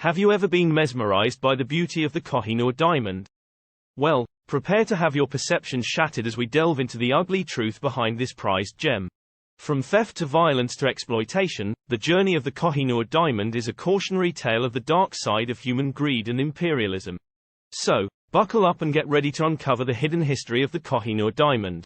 Have you ever been mesmerized by the beauty of the Koh-i-noor diamond? Well, prepare to have your perceptions shattered as we delve into the ugly truth behind this prized gem. From theft to violence to exploitation, the journey of the Kohinoor diamond is a cautionary tale of the dark side of human greed and imperialism. So, buckle up and get ready to uncover the hidden history of the Kohinoor diamond.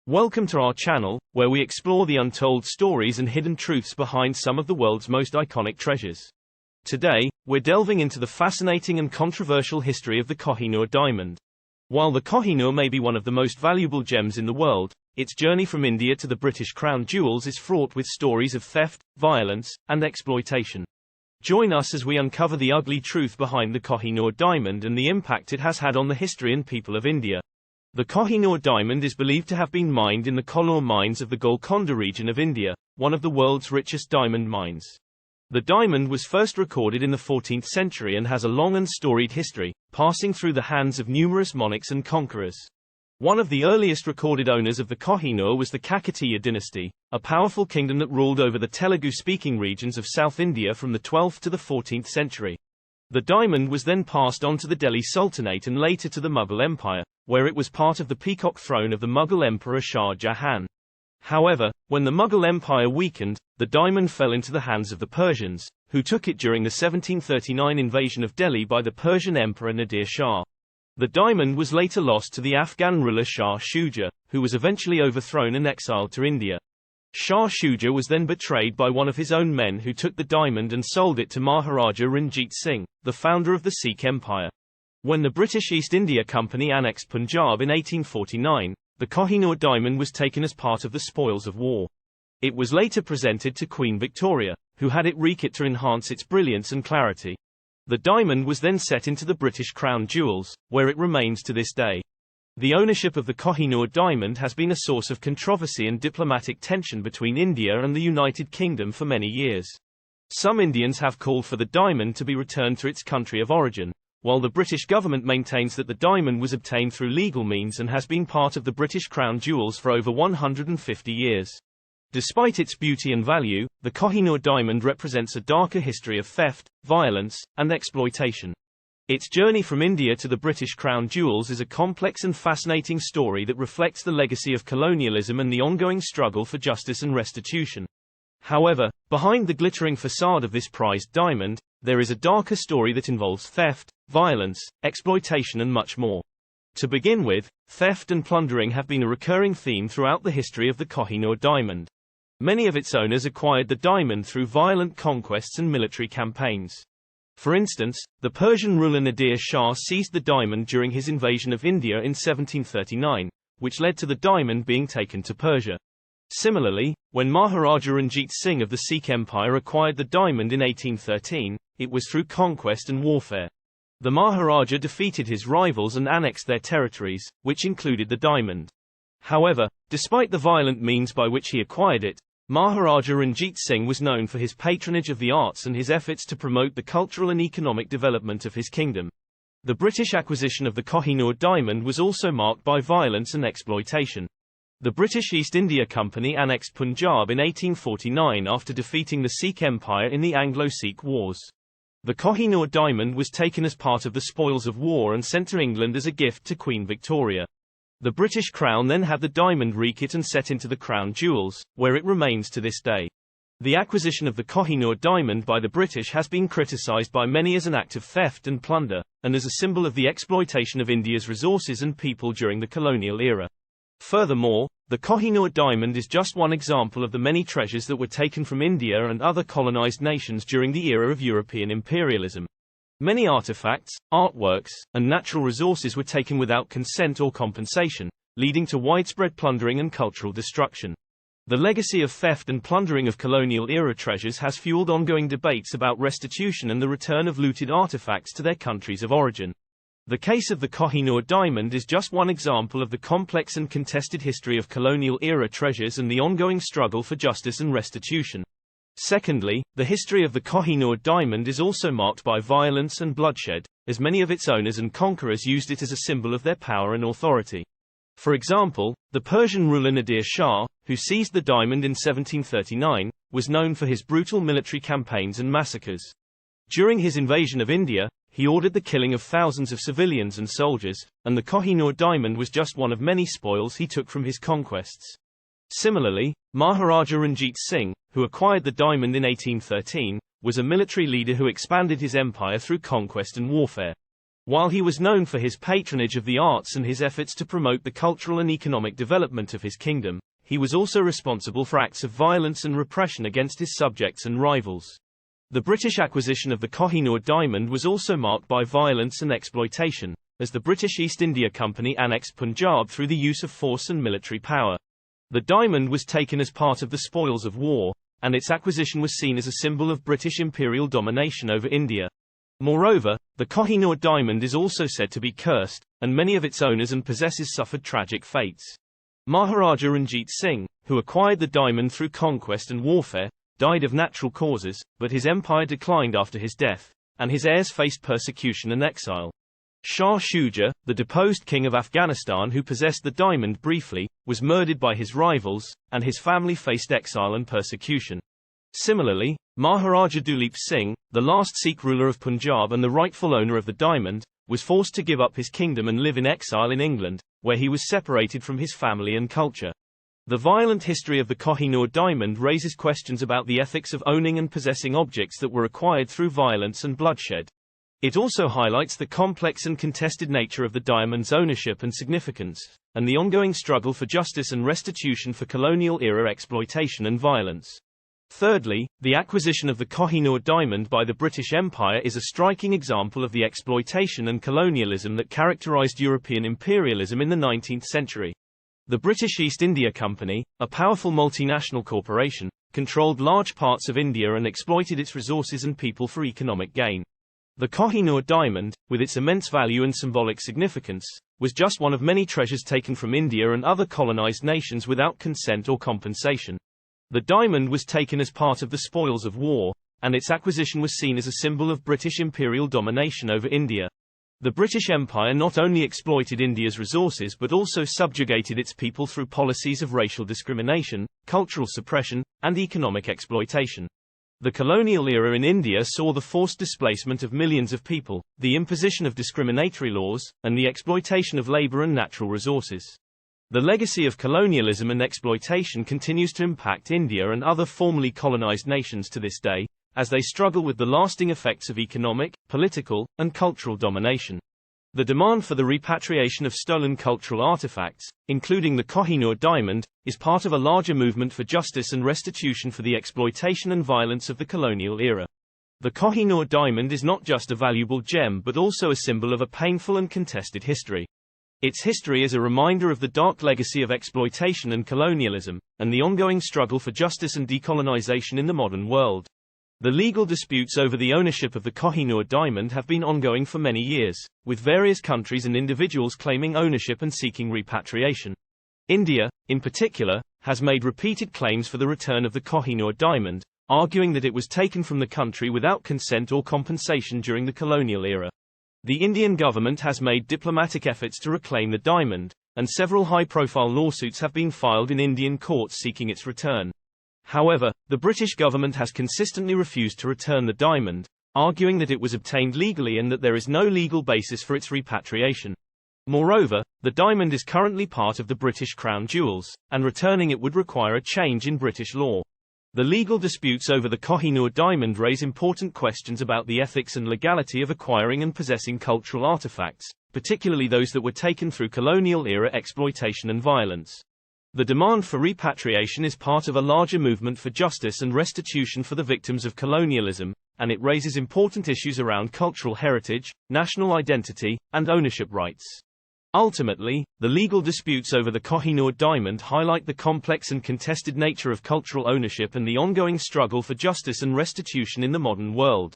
Welcome to our channel, where we explore the untold stories and hidden truths behind some of the world's most iconic treasures. Today, we're delving into the fascinating and controversial history of the Kohinoor diamond. While the Kohinoor may be one of the most valuable gems in the world, its journey from India to the British crown jewels is fraught with stories of theft, violence, and exploitation. Join us as we uncover the ugly truth behind the Kohinoor diamond and the impact it has had on the history and people of India. The Kohinoor diamond is believed to have been mined in the Koh-i-noor mines of the Golconda region of India, one of the world's richest diamond mines. The diamond was first recorded in the 14th century and has a long and storied history, passing through the hands of numerous monarchs and conquerors. One of the earliest recorded owners of the Kohinoor was the Kakatiya dynasty, a powerful kingdom that ruled over the Telugu-speaking regions of South India from the 12th to the 14th century. The diamond was then passed on to the Delhi Sultanate and later to the Mughal Empire, where it was part of the peacock throne of the Mughal Emperor Shah Jahan. However, when the Mughal Empire weakened, the diamond fell into the hands of the Persians, who took it during the 1739 invasion of Delhi by the Persian Emperor Nadir Shah. The diamond was later lost to the Afghan ruler Shah Shuja, who was eventually overthrown and exiled to India. Shah Shuja was then betrayed by one of his own men who took the diamond and sold it to Maharaja Ranjit Singh, the founder of the Sikh Empire. When the British East India Company annexed Punjab in 1849, the Kohinoor diamond was taken as part of the spoils of war. It was later presented to Queen Victoria, who had it rekit to enhance its brilliance and clarity. The diamond was then set into the British crown jewels, where it remains to this day. The ownership of the Kohinoor diamond has been a source of controversy and diplomatic tension between India and the United Kingdom for many years. Some Indians have called for the diamond to be returned to its country of origin, while the British government maintains that the diamond was obtained through legal means and has been part of the British crown jewels for over 150 years. Despite its beauty and value, the Kohinoor diamond represents a darker history of theft, violence, and exploitation. Its journey from India to the British crown jewels is a complex and fascinating story that reflects the legacy of colonialism and the ongoing struggle for justice and restitution. However, behind the glittering facade of this prized diamond, there is a darker story that involves theft, violence, exploitation and much more. To begin with, theft and plundering have been a recurring theme throughout the history of the Kohinoor diamond. Many of its owners acquired the diamond through violent conquests and military campaigns. For instance, the Persian ruler Nadir Shah seized the diamond during his invasion of India in 1739, which led to the diamond being taken to Persia. Similarly, when Maharaja Ranjit Singh of the Sikh Empire acquired the diamond in 1813, it was through conquest and warfare. The Maharaja defeated his rivals and annexed their territories, which included the diamond. However, despite the violent means by which he acquired it, Maharaja Ranjit Singh was known for his patronage of the arts and his efforts to promote the cultural and economic development of his kingdom. The British acquisition of the Kohinoor diamond was also marked by violence and exploitation. The British East India Company annexed Punjab in 1849 after defeating the Sikh Empire in the Anglo-Sikh Wars. The Kohinoor diamond was taken as part of the spoils of war and sent to England as a gift to Queen Victoria. The British Crown then had the diamond rekit and set into the crown jewels, where it remains to this day. The acquisition of the Kohinoor diamond by the British has been criticised by many as an act of theft and plunder, and as a symbol of the exploitation of India's resources and people during the colonial era. Furthermore, the Kohinoor diamond is just one example of the many treasures that were taken from India and other colonized nations during the era of European imperialism. Many artifacts, artworks, and natural resources were taken without consent or compensation, leading to widespread plundering and cultural destruction. The legacy of theft and plundering of colonial-era treasures has fueled ongoing debates about restitution and the return of looted artifacts to their countries of origin. The case of the Kohinoor diamond is just one example of the complex and contested history of colonial-era treasures and the ongoing struggle for justice and restitution. Secondly, the history of the Kohinoor diamond is also marked by violence and bloodshed, as many of its owners and conquerors used it as a symbol of their power and authority. For example, the Persian ruler Nadir Shah, who seized the diamond in 1739, was known for his brutal military campaigns and massacres. During his invasion of India, he ordered the killing of thousands of civilians and soldiers, and the Koh-i-noor diamond was just one of many spoils he took from his conquests. Similarly, Maharaja Ranjit Singh, who acquired the diamond in 1813, was a military leader who expanded his empire through conquest and warfare. While he was known for his patronage of the arts and his efforts to promote the cultural and economic development of his kingdom, he was also responsible for acts of violence and repression against his subjects and rivals. The British acquisition of the Koh-i-noor diamond was also marked by violence and exploitation, as the British East India Company annexed Punjab through the use of force and military power. The diamond was taken as part of the spoils of war, and its acquisition was seen as a symbol of British imperial domination over India. Moreover, the Koh-i-noor diamond is also said to be cursed, and many of its owners and possessors suffered tragic fates. Maharaja Ranjit Singh, who acquired the diamond through conquest and warfare, died of natural causes, but his empire declined after his death, and his heirs faced persecution and exile. Shah Shuja, the deposed king of Afghanistan who possessed the diamond briefly, was murdered by his rivals, and his family faced exile and persecution. Similarly, Maharaja Duleep Singh, the last Sikh ruler of Punjab and the rightful owner of the diamond, was forced to give up his kingdom and live in exile in England, where he was separated from his family and culture. The violent history of the Koh-i-noor diamond raises questions about the ethics of owning and possessing objects that were acquired through violence and bloodshed. It also highlights the complex and contested nature of the diamond's ownership and significance, and the ongoing struggle for justice and restitution for colonial-era exploitation and violence. Thirdly, the acquisition of the Koh-i-noor diamond by the British Empire is a striking example of the exploitation and colonialism that characterized European imperialism in the 19th century. The British East India Company, a powerful multinational corporation, controlled large parts of India and exploited its resources and people for economic gain. The Koh-i-noor diamond, with its immense value and symbolic significance, was just one of many treasures taken from India and other colonized nations without consent or compensation. The diamond was taken as part of the spoils of war, and its acquisition was seen as a symbol of British imperial domination over India. The British Empire not only exploited India's resources but also subjugated its people through policies of racial discrimination, cultural suppression, and economic exploitation. The colonial era in India saw the forced displacement of millions of people, the imposition of discriminatory laws, and the exploitation of labor and natural resources. The legacy of colonialism and exploitation continues to impact India and other formerly colonized nations to this day, as they struggle with the lasting effects of economic, political, and cultural domination. The demand for the repatriation of stolen cultural artifacts, including the Koh-i-noor diamond, is part of a larger movement for justice and restitution for the exploitation and violence of the colonial era. The Koh-i-noor diamond is not just a valuable gem but also a symbol of a painful and contested history. Its history is a reminder of the dark legacy of exploitation and colonialism, and the ongoing struggle for justice and decolonization in the modern world. The legal disputes over the ownership of the Koh-i-noor diamond have been ongoing for many years, with various countries and individuals claiming ownership and seeking repatriation. India, in particular, has made repeated claims for the return of the Koh-i-noor diamond, arguing that it was taken from the country without consent or compensation during the colonial era. The Indian government has made diplomatic efforts to reclaim the diamond, and several high-profile lawsuits have been filed in Indian courts seeking its return. However, the British government has consistently refused to return the diamond, arguing that it was obtained legally and that there is no legal basis for its repatriation. Moreover, the diamond is currently part of the British Crown Jewels, and returning it would require a change in British law. The legal disputes over the Koh-i-noor diamond raise important questions about the ethics and legality of acquiring and possessing cultural artifacts, particularly those that were taken through colonial-era exploitation and violence. The demand for repatriation is part of a larger movement for justice and restitution for the victims of colonialism, and it raises important issues around cultural heritage, national identity, and ownership rights. Ultimately, the legal disputes over the Koh-i-noor diamond highlight the complex and contested nature of cultural ownership and the ongoing struggle for justice and restitution in the modern world.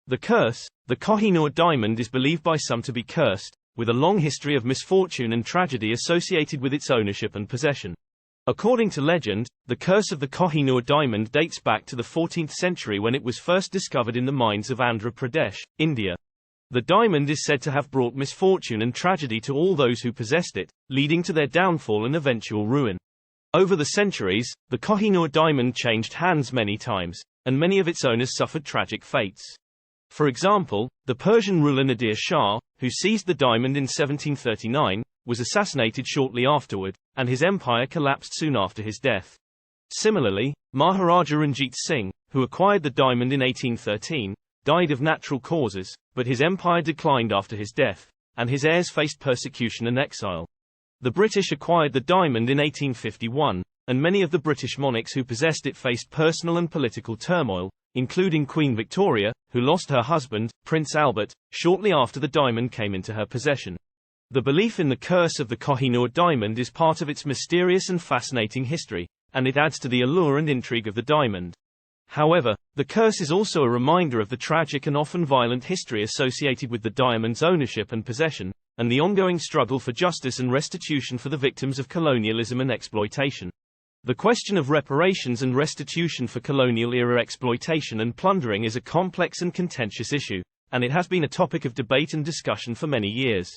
The Koh-i-noor diamond is believed by some to be cursed, with a long history of misfortune and tragedy associated with its ownership and possession. According to legend, the curse of the Koh-i-noor diamond dates back to the 14th century when it was first discovered in the mines of Andhra Pradesh, India. The diamond is said to have brought misfortune and tragedy to all those who possessed it, leading to their downfall and eventual ruin. Over the centuries, the Koh-i-noor diamond changed hands many times, and many of its owners suffered tragic fates. For example, the Persian ruler Nadir Shah, who seized the diamond in 1739, was assassinated shortly afterward, and his empire collapsed soon after his death. Similarly, Maharaja Ranjit Singh, who acquired the diamond in 1813, died of natural causes, but his empire declined after his death, and his heirs faced persecution and exile. The British acquired the diamond in 1851, and many of the British monarchs who possessed it faced personal and political turmoil, including Queen Victoria, who lost her husband, Prince Albert, shortly after the diamond came into her possession. The belief in the curse of the Koh-i-noor diamond is part of its mysterious and fascinating history, and it adds to the allure and intrigue of the diamond. However, the curse is also a reminder of the tragic and often violent history associated with the diamond's ownership and possession, and the ongoing struggle for justice and restitution for the victims of colonialism and exploitation. The question of reparations and restitution for colonial-era exploitation and plundering is a complex and contentious issue, and it has been a topic of debate and discussion for many years.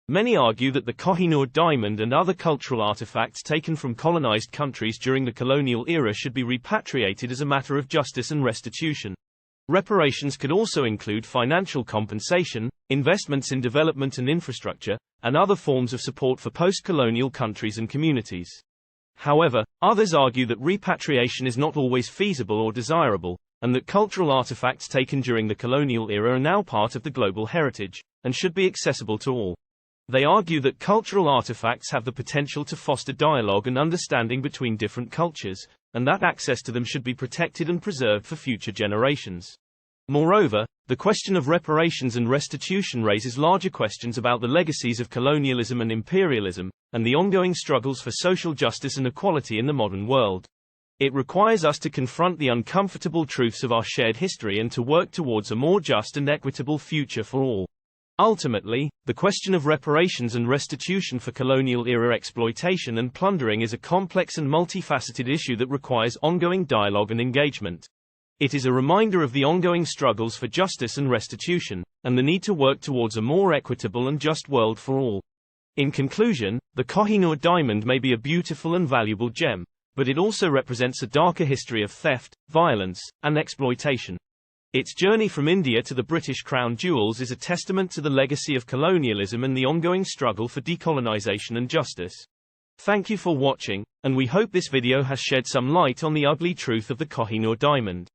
Many argue that the Kohinoor diamond and other cultural artifacts taken from colonized countries during the colonial era should be repatriated as a matter of justice and restitution. Reparations could also include financial compensation, investments in development and infrastructure, and other forms of support for post-colonial countries and communities. However, others argue that repatriation is not always feasible or desirable, and that cultural artifacts taken during the colonial era are now part of the global heritage, and should be accessible to all. They argue that cultural artifacts have the potential to foster dialogue and understanding between different cultures, and that access to them should be protected and preserved for future generations. Moreover, the question of reparations and restitution raises larger questions about the legacies of colonialism and imperialism, and the ongoing struggles for social justice and equality in the modern world. It requires us to confront the uncomfortable truths of our shared history and to work towards a more just and equitable future for all. Ultimately, the question of reparations and restitution for colonial-era exploitation and plundering is a complex and multifaceted issue that requires ongoing dialogue and engagement. It is a reminder of the ongoing struggles for justice and restitution, and the need to work towards a more equitable and just world for all. In conclusion, the Kohinoor diamond may be a beautiful and valuable gem, but it also represents a darker history of theft, violence, and exploitation. Its journey from India to the British crown jewels is a testament to the legacy of colonialism and the ongoing struggle for decolonization and justice. Thank you for watching, and we hope this video has shed some light on the ugly truth of the Kohinoor diamond.